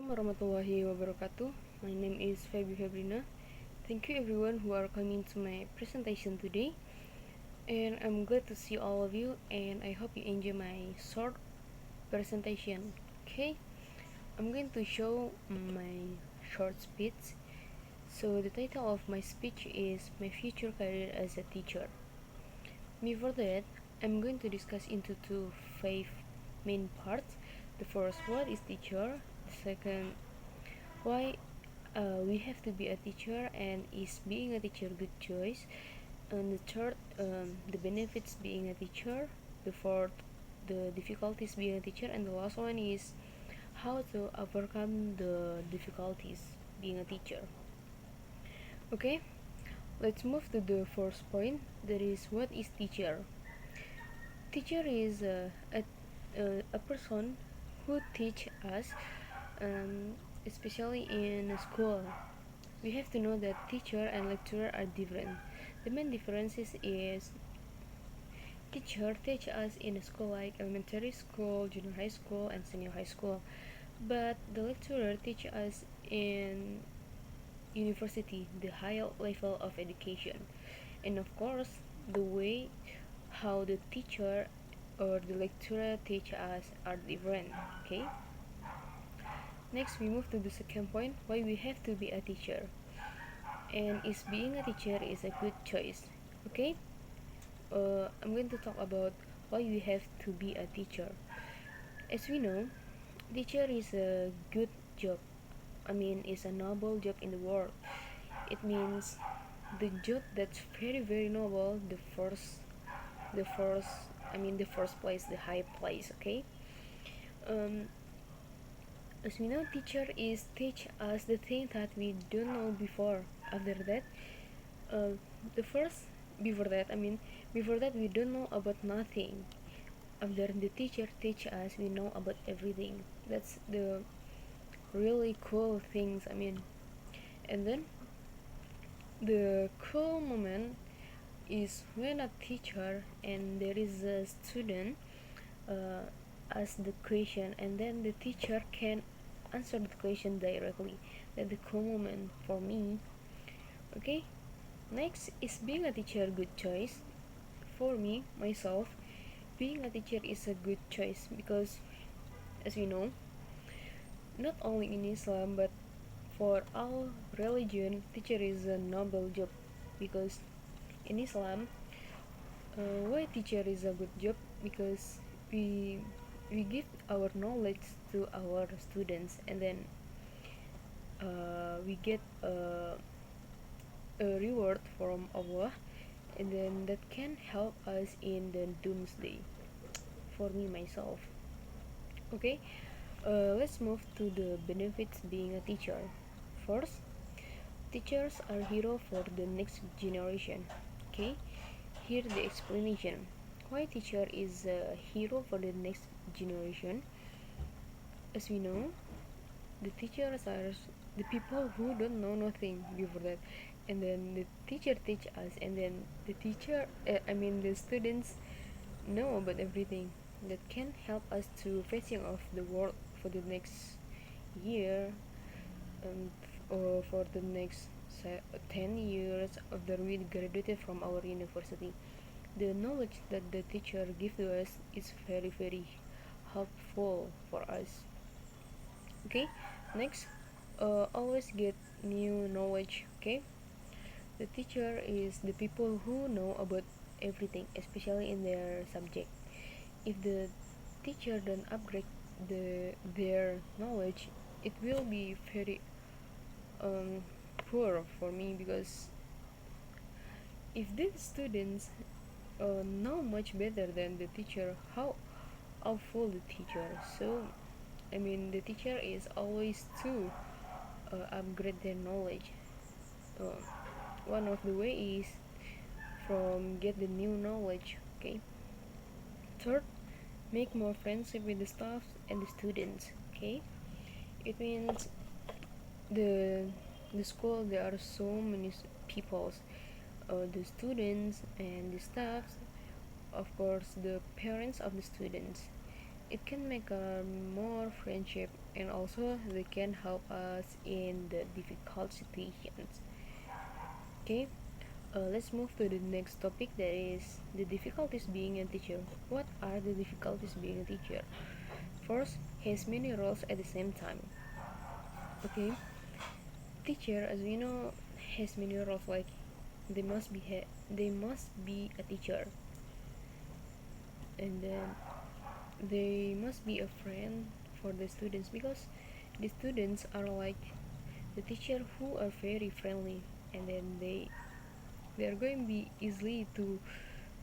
warahmatullahi wabarakatuh. My name is Febrina. Thank you everyone who are coming to my presentation today. And I'm glad to see all of you and I hope you enjoy my short presentation. Okay, I'm going to show my short speech. So the title of my speech is My Future Career as a Teacher. Before that, I'm going to discuss into five main parts. The first, what is teacher? The second, why we have to be a teacher and is being a teacher good choice, and the third, the benefits being a teacher, the fourth, the difficulties being a teacher, and the last one is how to overcome the difficulties being a teacher. Okay, let's move to the first point, that is what is teacher. Teacher is a person who teach us, especially in school. We have to know that teacher and lecturer are different. The main differences is teacher teach us in a school like elementary school, junior high school, and senior high school, but the lecturer teach us in university, the higher level of education. And of course, the way how the teacher or the lecturer teach us are different. Okay, next we move to the second point, why we have to be a teacher, and is being a teacher is a good choice. Okay, I'm going to talk about why we have to be a teacher. As we know, teacher is a good job. I mean, it's a noble job in the world. It means the job that's very noble. The first. I mean, the first place, the high place. Okay. Um, as we know, teacher is teach us the thing that we don't know before. After that, uh, the first before that. I mean, before that we don't know about nothing. After the teacher teach us, we know about everything. That's the really cool things. I mean, and then the cool moment is when a teacher and there is a student uh, ask the question, and then the teacher can answer the question directly. That's the cool moment for me. Okay, next is being a teacher good choice. For me myself, being a teacher is a good choice because, as we know, not only in Islam but for all religion, teacher is a noble job. Because in Islam, why teacher is a good job? Because we give our knowledge to our students, and then we get a reward from Allah, and then that can help us in the doomsday. For me myself. Okay, let's move to the benefits being a teacher. First, teachers are hero for the next generation. Okay, here the explanation. Why teacher is a hero for the next generation? As we know, the teachers are the people who don't know nothing before that, and then the teacher teach us, and then the teacher, the students know about everything that can help us to facing of the world for the next year, um, or for the next 10 years after we graduated from our university. The knowledge that the teacher give to us is very helpful for us. Okay, next, always get new knowledge. Okay, the teacher is the people who know about everything, especially in their subject. If the teacher don't upgrade their knowledge, it will be very um, poor for me, because if the students know much better than the teacher, how awful the teacher. So I mean, the teacher is always to upgrade their knowledge. uh, One of the way is from get the new knowledge. Okay, third, make more friendship with the staff and the students. Okay, it means the the school there are so many people, the students and the staffs, of course the parents of the students. It can make a more friendship and also they can help us in the difficult situations. Okay, let's move to the next topic, that is the difficulties being a teacher. What are the difficulties being a teacher? First, has many roles at the same time. Okay, teacher, as we know, has many roles. Like they must be a teacher, and then they must be a friend for the students, because the students are like the teacher who are very friendly, and then they are going to be easily to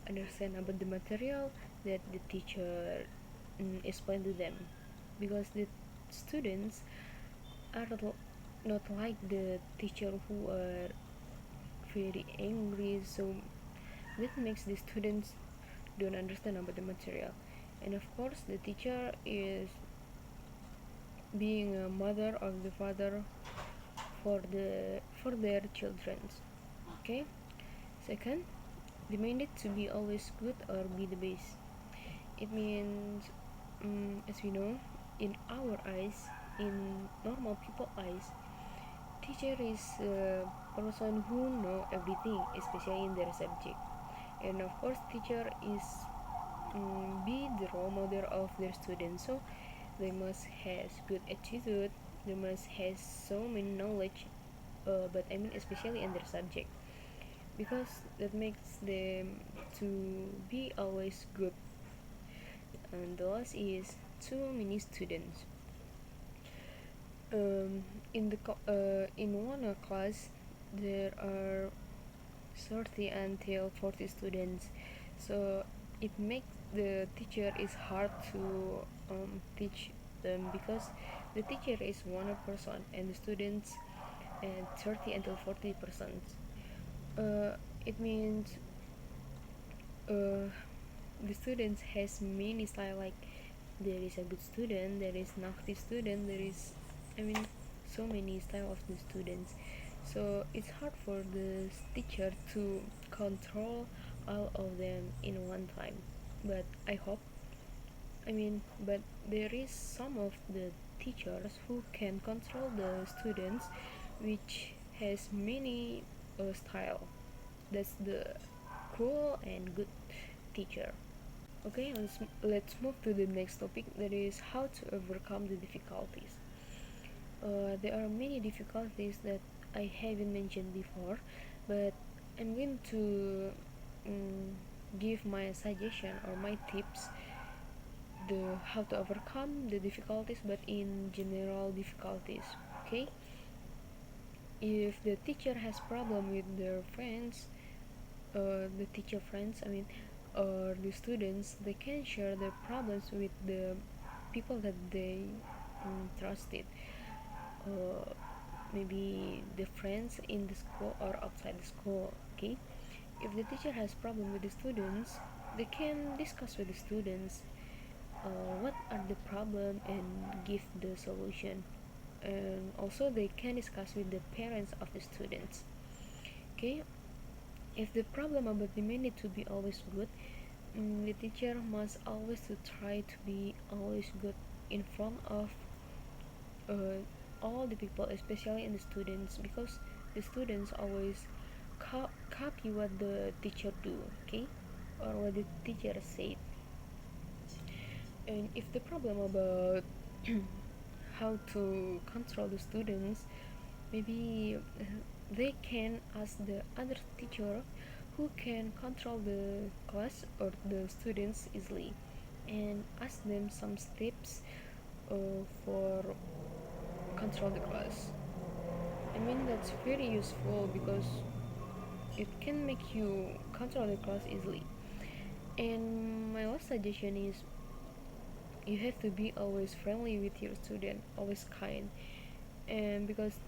understand about the material that the teacher explain to them, because the students are not like the teacher who are very angry, so that makes the students don't understand about the material. And of course the teacher is being a mother or the father for their children. Okay, second, demanded to be always good or be the best. It means, as we know, in our eyes, in normal people eyes, teacher is a person who know everything, especially in their subject. And of course teacher is be the role model of their students, so they must have good attitude, they must have so many knowledge, but I mean especially in their subject, because that makes them to be always good. And the last is too many students. In one class there are 30 until 40 students, so it makes the teacher is hard to teach them, because the teacher is one person and the students 30 until 40%. It means uh, the students has many style, like there is a good student, there is naughty student, there is, I mean, so many style of the students, so it's hard for the teacher to control all of them in one time. But I hope, I mean, but there is some of the teachers who can control the students, which has many style. That's the cool and good teacher. Okay, let's move to the next topic, that is how to overcome the difficulties. There are many difficulties that I haven't mentioned before, but I'm going to um, give my suggestion or my tips, the how to overcome the difficulties, but in general difficulties. Okay, if the teacher has problem with their friends, the teacher friends, I mean, or the students, they can share their problems with the people that they trusted, uh, maybe the friends in the school or outside the school. Okay, if the teacher has problem with the students, they can discuss with the students what are the problem and give the solution, and also they can discuss with the parents of the students. Okay, if the problem about demanded to be always good, the teacher must always to try to be always good in front of uh, all the people, especially in the students, because the students always copy what the teacher do. Okay, or what the teacher said. And if the problem about how to control the students, maybe they can ask the other teacher who can control the class or the students easily, and ask them some steps for control the class. I mean, that's very useful because it can make you control the class easily. And my last suggestion is you have to be always friendly with your student, always kind. And because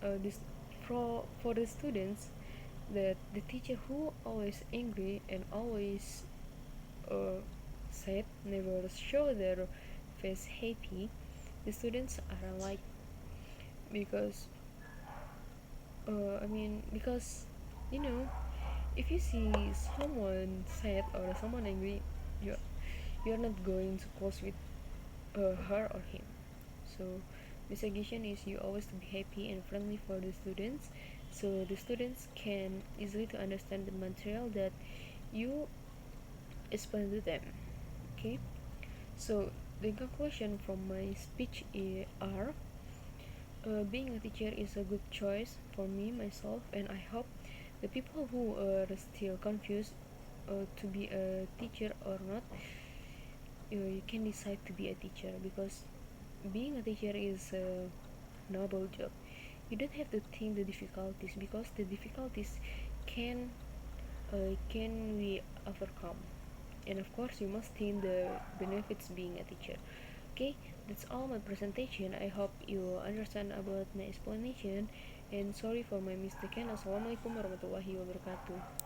this for the students, that the teacher who always angry and always uh, sad, never show their face happy, the students are like, because I mean, because you know, if you see someone sad or someone angry, you're you're not going to close with her or him. So the suggestion is you always to be happy and friendly for the students, so the students can easily to understand the material that you explain to them. Okay, so the conclusion from my speech are being a teacher is a good choice for me myself, and I hope the people who are still confused to be a teacher or not, you can decide to be a teacher, because being a teacher is a noble job. You don't have to think the difficulties, because the difficulties can can we overcome, and of course you must think the benefits being a teacher. Okay, that's all my presentation. I hope you understand about my explanation, and sorry for my mistake. Assalamualaikum warahmatullahi wabarakatuh.